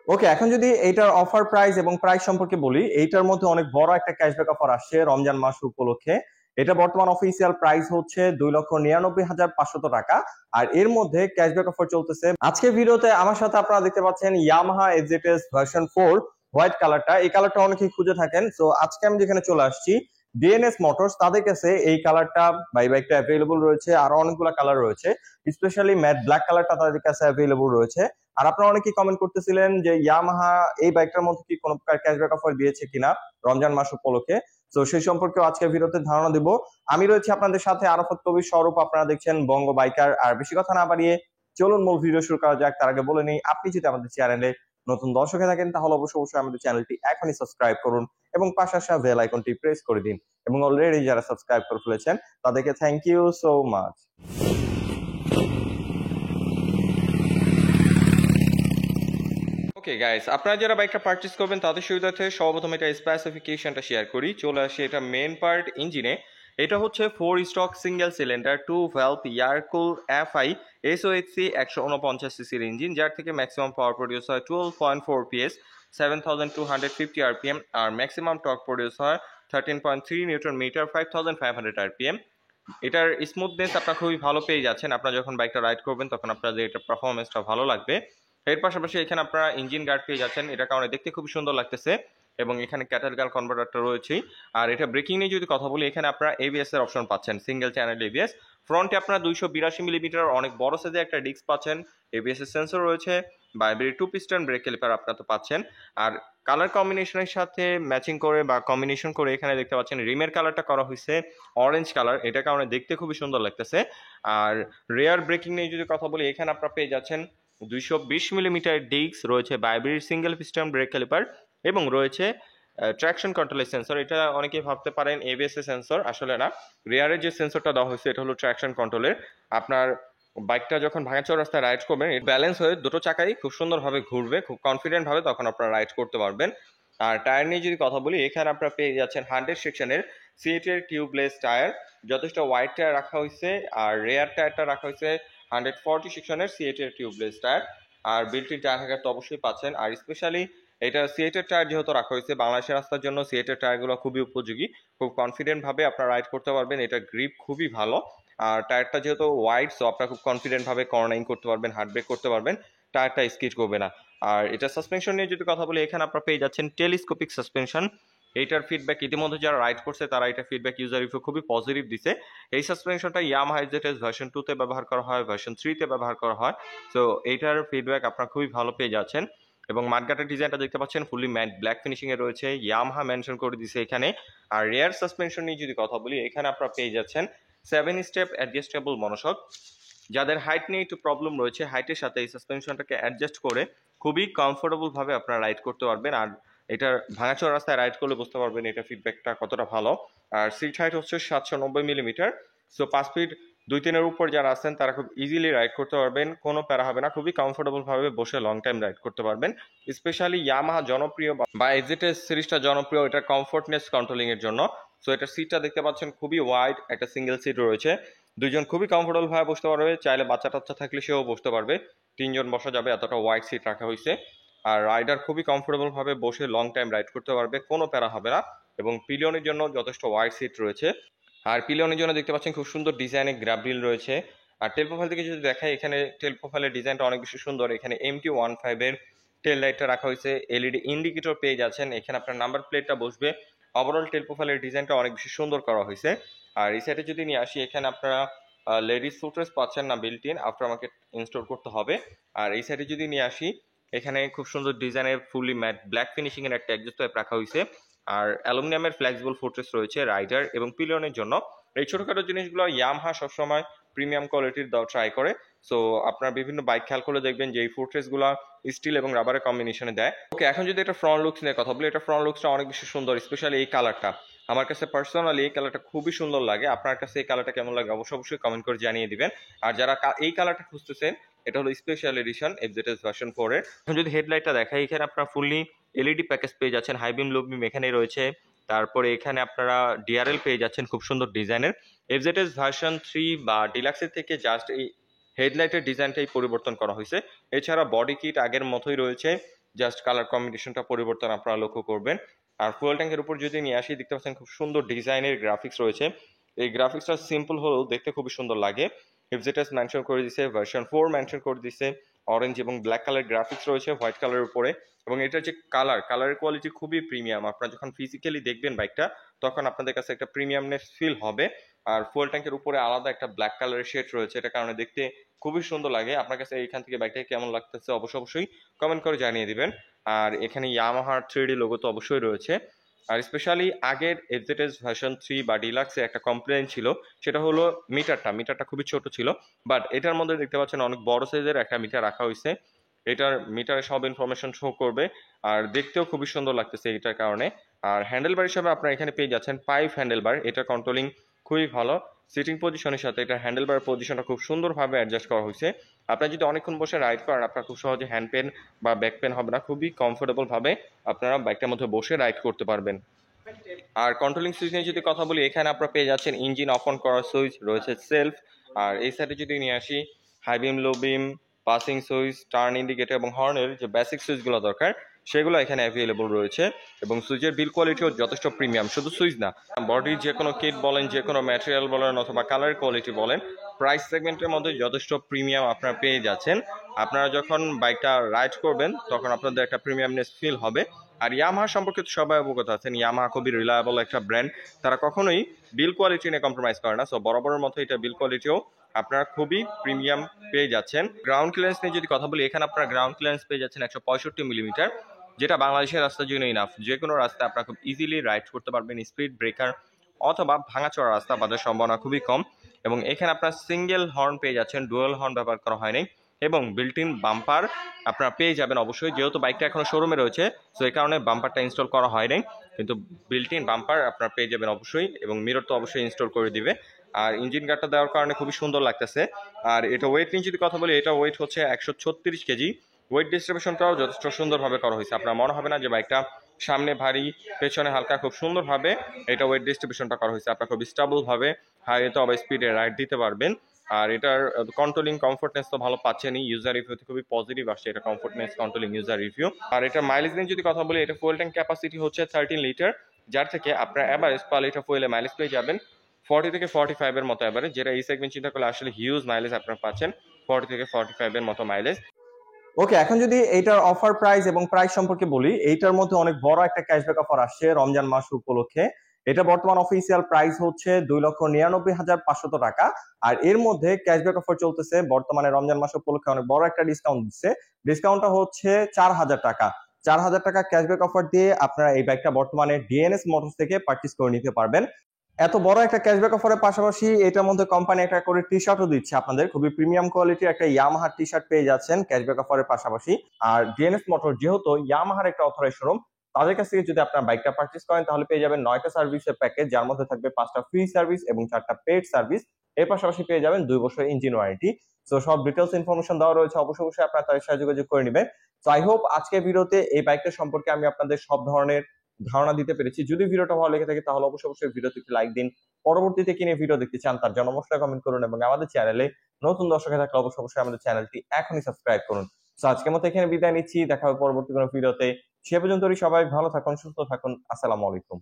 ওকে, এখন যদি এইটার অফার প্রাইস এবং প্রাইস সম্পর্কে বলি, এইটার মধ্যে অনেক বড় একটা ক্যাশব্যাক অফার আসছে রমজান মাস উপলক্ষে। এটা বর্তমান অফিসিয়াল প্রাইস হচ্ছে 2,99,500 টাকা। আর এর মধ্যে ক্যাশব্যাক অফার চলতেছে। আজকে ভিডিওতে আমার সাথে আপনারা দেখতে পাচ্ছেন ইয়ামাহা এক্সজেটএস ভার্সন 4 হোয়াইট কালারটা। এই কালারটা অনেকেই খুঁজে থাকেন, সো আজকে আমি যেখানে চলে আসছি ডিএনএস মোটরস, তাদের কাছে এই কালারটা বাই বাইকটা অ্যাভেলেবল রয়েছে। আরো অনেকগুলো কালার রয়েছে, স্পেশালি ম্যাট ব্ল্যাক কালারটা তাদের কাছে অ্যাভেলেবল রয়েছে। আর আপনারা অনেকেই কমেন্ট করতেছিলেন যে ইয়ামাহা এই বাইকটার মধ্যে কি কোনো প্রকার ক্যাশব্যাক অফার দিয়েছে কিনা রমজান মাস উপলক্ষে। তো সেই সম্পর্কে আজকে ভিডিওতে ধারণা দিব। আমি রয়েছি আপনাদের সাথে আরাফাত কবির স্বরূপ, আপনারা দেখছেন বঙ্গ বাইকার। আর বেশি কথা না বাড়িয়ে চলুন মূল ভিডিও শুরু করা যাক। তার আগে বলে নিই, আপনি যদি আমাদের চ্যানেলে নতুন দর্শক হয়ে থাকেন তাহলে অবশ্যই আমাদের চ্যানেলটি এখনই সাবস্ক্রাইব করুন এবং পাশে আসা বেল আইকনটি প্রেস করে দিন। এবং অলরেডি যারা সাবস্ক্রাইব করে ফেলেছেন তাদেরকে thank you so much. Okay guys, আপনারা যারা বাইকটা পারচেজ করবেন তাদের সুবিধার্থে সর্বপ্রথম এটা স্পেসিফিকেশনটা শেয়ার করি। চলে আসি এটা মেন পার্ট ইঞ্জিনে। এটা হচ্ছে 4 stroke single cylinder 2 valve air cool FI SOHC 149 সিসির ইঞ্জিন, যার থেকে ম্যাক্সিমাম পাওয়ার প্রডিউস হয় 12.4 পিএস 7250 আরপিএম। আর ম্যাক্সিমাম টর্ক প্রডিউস হয় 13.3 নিউটন মিটার 5500 আরপিএম। এটার স্মুথনেস আপনার খুবই ভালো পেয়ে যাচ্ছেন। আপনারা যখন বাইকটা রাইড করবেন তখন আপনাদের এটা পারফরমেন্সটা ভালো লাগবে। এর পাশাপাশি এখানে আপনারা ইঞ্জিন গার্ড পেয়ে যাচ্ছেন, এটা কারণে দেখতে খুব সুন্দর লাগতেছে। এবং এখানে ক্যাটালিক্যাল কনভার্টারটা রয়েছেই। আর এটা ব্রেকিং নিয়ে যদি কথা বলি, এখানে আপনারা এবিএস এর অপশন পাচ্ছেন, সিঙ্গেল চ্যানেল এবিএস। ফ্রন্টে আপনারা 282 মিলিমিটার অনেক বড় সাইজে একটা ডিস্ক পাচ্ছেন, এবিএস এর সেন্সর রয়েছে, বাইবেরি 2 পিস্টন ব্রেক ক্যালিপার আপনারা তো পাচ্ছেন। আর কালার কম্বিনেশনের সাথে ম্যাচিং করে বা কম্বিনেশন করে এখানে দেখতে পাচ্ছেন রিমের কালারটা করা হয়েছে অরেঞ্জ কালার, এটা কারণে দেখতে খুবই সুন্দর লাগতেছে। আর রেয়ার ব্রেকিং নিয়ে যদি কথা বলি, এখানে আপনারা পেয়ে যাচ্ছেন 220 মিলিমিটার ডিস্ক রয়েছে, বাইবেরির সিঙ্গেল পিস্টন ব্রেক ক্যালিপার এবং রয়েছে ট্র্যাকশন কন্ট্রোলের সেন্সর। এটা অনেকেই ভাবতে পারেন এবিএস এর সেন্সর, আসলে না। রেয়ারের যে সেন্সরটা দেওয়া হয়েছে এটা হলো ট্র্যাকশন কন্ট্রোলের। আপনার বাইকটা যখন ভাঙাচোরা রাস্তায় রাইড করবেন, ব্যালেন্স হয়ে দুটো চাকাই খুব সুন্দরভাবে ঘুরবে, খুব কনফিডেন্ট ভাবে তখন আপনারা রাইড করতে পারবেন। আর টায়ার নিয়ে যদি কথা বলি, এখানে আপনারা পেয়ে যাচ্ছেন 100 সেকশনের সিএটির টিউবলেস টায়ার, যথেষ্ট ওয়াইড টায়ার রাখা হয়েছে। আর রেয়ার টায়ারটা রাখা হয়েছে 140 সেকশনের সিএটির টিউবলেস টায়ার। আর বিল্ট ইন টায়ার হ্যাঙ্গার তো অবশ্যই পাচ্ছেন। আর স্পেশালি এটা সিএটের টায়ার যেহেতু রাখা হয়েছে, বাংলাদেশের রাস্তার জন্য সিএটের টায়ারগুলো খুবই উপযোগী, খুব কনফিডেন্ট ভাবে আপনারা রাইড করতে পারবেন। এটা গ্রিপ খুবই ভালো। আর টায়ারটা যেহেতু ওয়াইড, সো আপনারা খুব কনফিডেন্ট ভাবে কর্নারিং করতে পারবেন, হার্ড ব্রেক করতে পারবেন, টায়ারটা স্কিড করবে না। আর এটা সাসপেনশন নিয়ে যদি কথা বলি, এখানে আপনারা পেয়ে যাচ্ছেন টেলিস্কোপিক সাসপেনশন। এইটার ফিডব্যাক ইতিমধ্যে যারা রাইড করছে তারা এটা ফিডব্যাক ইউজার রিভিউ খুবই পজিটিভ দিছে। এই সাসপেনশনটা ইয়ামাহা এক্সজেটএস ভার্সন 2 তে ব্যবহার করা হয়, ভার্সন 3 তে ব্যবহার করা হয়। সো এইটার ফিডব্যাক আপনারা খুবই ভালো পেয়ে যাচ্ছেন। এবং মাঠগাটার ডিজাইনটা দেখতে পাচ্ছেন ফুলি ম্যাট ব্ল্যাক ফিনিশিং এ রয়েছে, ইয়ামাহা মেনশন করে দিছে এখানে। আর রেয়ার সাসপেনশন নিয়ে যদি কথা বলি, এখানে আপনারা পেয়ে যাচ্ছেন 7 স্টেপ অ্যাডজাস্টেবল মনোশক। যাদের হাইট নিয়ে একটু প্রবলেম রয়েছে, হাইটের সাথে এই সাসপেনশনটাকে অ্যাডজাস্ট করে খুবই কমফোর্টেবল ভাবে আপনারা রাইড করতে পারবেন। আর এটার ভাঙাচোরা রাস্তায় রাইড করলে বুঝতে পারবেন এটা ফিডব্যাকটা কতটা ভালো। আর সিট হাইট হচ্ছে 790 মিলিমিটার। সো 5 ফিট 2-3 উপর যারা আছেন তারা খুব ইজিলি রাইড করতে পারবেন, কোনো প্যারা হবে না, খুবই কমফোর্টেবল ভাবে বসে লং টাইম রাইড করতে পারবেন। স্পেশালি ইয়ামাহা জনপ্রিয় বা এক্সজেটএস সিরিজটা জনপ্রিয় এটা কমফোর্টনেস কন্ট্রোলিং এর জন্য। সো এটার সিটটা দেখতে পাচ্ছেন খুবই ওয়াইড, একটা সিঙ্গেল সিট রয়েছে, দুইজন খুবই কমফোর্টেবল ভাবে বসতে পারবে, চাইলে বাচ্চা টাচ্চা থাকলে সেও বসতে পারবে, 3জন বসা যাবে, এতটা ওয়াইড সিট রাখা হয়েছে। আর রাইডার খুবই কমফোর্টেবল ভাবে বসে লং টাইম রাইড করতে পারবে, কোনো প্যারা হবে না। এবং পিলিয়নের জন্য যথেষ্ট ওয়াইড সিট রয়েছে। আর পিলিয়নের জন্য দেখতে পাচ্ছেন খুব সুন্দর ডিজাইনের গ্র্যাব রিল রয়েছে। আর টেল প্রোফাইল থেকে যদি দেখাই, এখানে টেল প্রোফাইলের ডিজাইনটা অনেক বেশি সুন্দর। এখানে MT-15 এর টেল লাইটটা রাখা হয়েছে, এলইডি ইন্ডিকেটর পেয়ে যাচ্ছেন, এখানে আপনার নাম্বার প্লেটটা বসবে। ওভারঅল টেল প্রোফাইলের ডিজাইনটা অনেক বেশি সুন্দর করা হয়েছে। আর এই সাইডে যদি নিয়ে আসি, এখানে আপনারা লেডিস ফুটরেস্ট পাচ্ছেন না, built in, after market install করতে হবে। আর এই সাইডে যদি নিয়ে আসি, এখানে খুব সুন্দর ডিজাইনের ফুলি ম্যাট ব্ল্যাক ফিনিশিং এর একটা এক্সস্ট পাইপ রাখা হয়েছে। আর অ্যালুমিনিয়ামের ফ্লেক্সিবল ফুটরেস্ট রয়েছে রাইডার এবং পিলিয়নের জন্য। এই ছোটখাটো জিনিসগুলো ইয়ামাহা সবসময় প্রিমিয়াম কোয়ালিটির দেওয়া ট্রাই করে। সো আপনার বিভিন্ন বাইক খেয়াল করে দেখবেন যে এই ফুটরেস্টগুলো স্টিল এবং রাবারের কম্বিনেশনে দেয়। ওকে, এখন যদি এটা ফ্রন্ট লুকস নিয়ে কথা বলি, এটা ফ্রন্ট লুকসটা অনেক বেশি সুন্দর, স্পেশালি এই কালারটা। আমার কাছে পার্সোনালি এই কালারটা খুবই সুন্দর লাগে। আপনার কাছে এই কালারটা কেমন লাগে অবশ্যই কমেন্ট করে জানিয়ে দিবেন। আর যারা এই কালারটা খুঁজতেছেন, এটা হলো স্পেশাল এডিশন এফজেডএস ভার্সন 4 এর। এখন যদি হেডলাইটটা দেখাই, এখানে আপনারা ফুললি এলইডি প্যাকেজ পেয়ে যাচ্ছেন, হাই বিম লো বিম এখানেই রয়েছে। তারপরে এখানে আপনারা ডিআরএল পেয়ে যাচ্ছেন খুব সুন্দর ডিজাইনের। এফজেডএস ভার্সন 3 বা ডিলাক্সের থেকে জাস্ট এই হেডলাইটের ডিজাইনটাই পরিবর্তন করা হয়েছে। এছাড়া বডি কিট আগের মতোই রয়েছে, জাস্ট কালার কম্বিনেশনটা পরিবর্তন আপনারা লক্ষ্য করবেন। আর ফুয়েল ট্যাঙ্কের উপর যদি নিয়ে আসি, দেখতে পাচ্ছেন খুব সুন্দর ডিজাইনের গ্রাফিক্স রয়েছে। এই গ্রাফিক্সটা সিম্পল হলেও দেখতে খুবই সুন্দর লাগে। এফজেডএস মেনশন করে দিছে, ভার্সন 4 মেনশন করে দিছে, অরেঞ্জ এবং ব্ল্যাক কালার গ্রাফিক্স রয়েছে হোয়াইট কালারের উপরে। এবং এটার যে কালারের কোয়ালিটি খুবই প্রিমিয়াম। আপনারা যখন ফিজিক্যালি দেখবেন বাইকটা, তখন আপনাদের কাছে একটা প্রিমিয়ামনেস ফিল হবে। আর ফুয়েল ট্যাঙ্কের উপরে আলাদা একটা ব্ল্যাক কালারের শেড রয়েছে, এটা কারণে দেখতে খুবই সুন্দর লাগে। আপনার কাছে এইখান থেকে বাইকটা কেমন লাগতেছে অবশ্যই কমেন্ট করে জানিয়ে দিবেন। আর এখানে ইয়ামাহার 3D লোগো তো অবশ্যই রয়েছে। আর স্পেশালি আগের এফজেডএস ভার্সন 3 বা ডিলাক্সে একটা কমপ্লেন ছিল, সেটা হলো মিটারটা খুবই ছোট ছিল। বাট এটার মধ্যে দেখতে পাচ্ছেন অনেক বড় সাইজের একটা মিটার রাখা হয়েছে। এটার মিটারে সব ইনফরমেশন শো করবে, আর দেখতেও খুবই সুন্দর লাগতেছে এটার কারণে। আর হ্যান্ডেলবার হিসাবে আপনারা এখানে পেয়ে যাচ্ছেন পাইপ হ্যান্ডেলবার। এটা কন্ট্রোলিং খুবই ভালো। সিটিং পজিশনের সাথে এটা হ্যান্ডেলবার পজিশনটা খুব সুন্দরভাবে অ্যাডজাস্ট করা হয়েছে। আপনারা যদি অনেকক্ষণ বসে রাইড করেন, আপনার খুব সহজে হ্যান্ড পেন বা ব্যাক পেন হবে না। খুবই কমফোর্টেবল ভাবে আপনারা বাইকটার মধ্যে বসে রাইড করতে পারবেন। আর কন্ট্রোলিং সুইচ নিয়ে যদি কথা বলি, এখানে আপনারা পেয়ে যাচ্ছেন ইঞ্জিন অফ অন করার সুইচ রয়েছে, সেলফ। আর এই সাইডে যদি নিয়ে আসি, হাই বিম, লো বিম, পাসিং সুইচ, টার্ন ইন্ডিকেটর এবং হর্নের যে বেসিক সুইচগুলো দরকার সেগুলো এখানে অ্যাভেলেবল রয়েছে। এবং সুইচের বিল কোয়ালিটিও যথেষ্ট প্রিমিয়াম। শুধু সুইচ না, বডির যে কোনো কিট বলেন, যে কোনো ম্যাটেরিয়াল বলেন অথবা কালার কোয়ালিটি বলেন, প্রাইস সেগমেন্টের মধ্যে যথেষ্ট প্রিমিয়াম আপনারা পেয়ে যাচ্ছেন। আপনারা যখন বাইকটা রাইড করবেন তখন আপনাদের একটা প্রিমিয়ামনেস ফিল হবে। আর ইয়ামাহা সম্পর্কে তো সবাই অবগত আছেন, ইয়ামাহা খুবই রিলায়েবল একটা ব্র্যান্ড। তারা কখনোই বিল কোয়ালিটি নিয়ে কম্প্রোমাইজ করে না। সো বরাবরের মতো এটা বিল কোয়ালিটিও আপনারা খুবই প্রিমিয়াম পেয়ে যাচ্ছেন। গ্রাউন্ড ক্লিয়ারেন্স নিয়ে যদি কথা বলি, এখানে আপনারা গ্রাউন্ড ক্লিয়ারেন্স পেয়ে যাচ্ছেন 165 মিলিমিটার, যেটা বাংলাদেশের রাস্তার জন্য ইনাফ। যে কোনো রাস্তায় আপনারা খুব ইজিলি রাইড করতে পারবেন। স্পিড ব্রেকার অথবা ভাঙাচোরা রাস্তা বাজার সম্ভাবনা খুবই কম। এবং এখানে আপনারা সিঙ্গেল হর্ন পেয়ে যাচ্ছেন, ডুয়াল হর্ন ব্যবহার করা হয়নি। এবং বিল্ট ইন বাম্পার আপনারা পেয়ে যাবেন অবশ্যই, যেহেতু বাইকটা এখনো শোরুমে রয়েছে সো এই কারণে বাম্পারটা ইনস্টল করা হয়নি, কিন্তু বিল্ট ইন বাম্পার আপনারা পেয়ে যাবেন অবশ্যই। এবং মিরর তো অবশ্যই ইনস্টল করে দিবে। আর ইঞ্জিন গার্ডটা দেওয়ার কারণে খুবই সুন্দর লাগতেছে। আর এটা ওয়েট নিয়ে যদি কথা বলি, এটা ওয়েট হচ্ছে 136 কেজি। ওয়েট ডিস্ট্রিবিউশনটাও যথেষ্ট সুন্দরভাবে করা হয়েছে। আপনার মনে হবে না যে বাইকটা সামনে ভারী পেছনে হালকা, খুব সুন্দরভাবে এটা ওয়েট ডিস্ট্রিবিউশনটা করা হয়েছে। আপনার খুব স্টেবল ভাবে হাইওয়েতে অথবা স্পিডে রাইড দিতে পারবেন। আর এটার কন্ট্রোলিং কমফোর্টনেস তো ভালো পাচ্ছেনই, ইউজার রিভিউতে খুবই পজিটিভ আসছে এটা কমফোর্টনেস কন্ট্রোলিং ইউজার রিভিউ। আর এটা মাইলেজ নিয়ে যদি কথা বলি, এটা ফুয়েল ট্যাঙ্ক ক্যাপাসিটি হচ্ছে 13 লিটার, যার থেকে আপনার এভারেজ পার লিটার ফুয়েলে মাইলেজ পেয়ে যাবেন 40 থেকে 45 এর মতো এভারেজ, যেটা এই সেগমেন্ট চিন্তা করলে আসলে হিউজ মাইলেজ আপনারা পাচ্ছেন, 40 থেকে 45 এর মতো মাইলেজ। ওকে, এখন যদি এইটার অফার প্রাইস এবং প্রাইস সম্পর্কে বলি, এইটার মধ্যে অনেক বড় একটা ক্যাশব্যাক অফার আসছে রমজান মাস উপলক্ষে। এটা বর্তমান অফিসিয়াল প্রাইস হচ্ছে 2,99,500 টাকা। আর এর মধ্যে ক্যাশব্যাক অফার চলতেছে বর্তমানে রমজান মাস উপলক্ষে, অনেক বড় একটা ডিসকাউন্ট দিচ্ছে। ডিসকাউন্টটা হচ্ছে 4,000 টাকা। 4,000 টাকা ক্যাশব্যাক অফার দিয়ে আপনারা এই বাইকটা বর্তমানে ডিএনএস মোটরস থেকে পারচেজ করে নিতে পারবেন। এত বড় একটা ক্যাশব্যাক অফারের পাশাপাশি এটার মধ্যে কোম্পানি একটা করে টি শার্টও দিচ্ছে আপনাদের, খুবই প্রিমিয়াম কোয়ালিটির একটা ইয়ামাহা টি শার্ট পেয়ে যাচ্ছেন ক্যাশব্যাক অফারের পাশাপাশি। আর ডিএনএস মোটর যেহেতু ইয়ামাহার একটা অথরাইজড শোরুম, তাদের কাছ থেকে যদি আপনার বাইকটা পারচেজ করেন তাহলে পেয়ে যাবেন 9টা সার্ভিসের প্যাকেজ, যার মধ্যে থাকবে 5টা ফ্রি সার্ভিস এবং 4টা পেড সার্ভিস। এর পাশাপাশি পেয়ে যাবেন 2 বছর ইঞ্জিন ওয়ারেন্টি। তো সব ডিটেলস ইনফরমেশন দেওয়া রয়েছে, অবশ্যই আপনারা তাদের সাথে যোগাযোগ করে নেবেন। তো আই হোপ আজকের ভিডিওতে এই বাইকটা সম্পর্কে আমি আপনাদের সব ধরনের ধারণা দিতে পেরেছি। যদি ভিডিওটা ভালো লেগে থাকে তাহলে অবশ্যই ভিডিওতে একটি লাইক দিন। পরবর্তীতে কি নিয়ে ভিডিও দেখতে চান তার জন্য অবশ্যই কমেন্ট করুন, এবং আমাদের চ্যানেলে নতুন দর্শক থাকলে অবশ্যই আমাদের চ্যানেলটি এখনই সাবস্ক্রাইব করুন। তো আজকের মতো এখানে বিদায় নিচ্ছি, দেখা হবে পরবর্তী কোনো ভিডিওতে। সে পর্যন্ত সবাই ভালো থাকুন, সুস্থ থাকুন। আসসালামু আলাইকুম।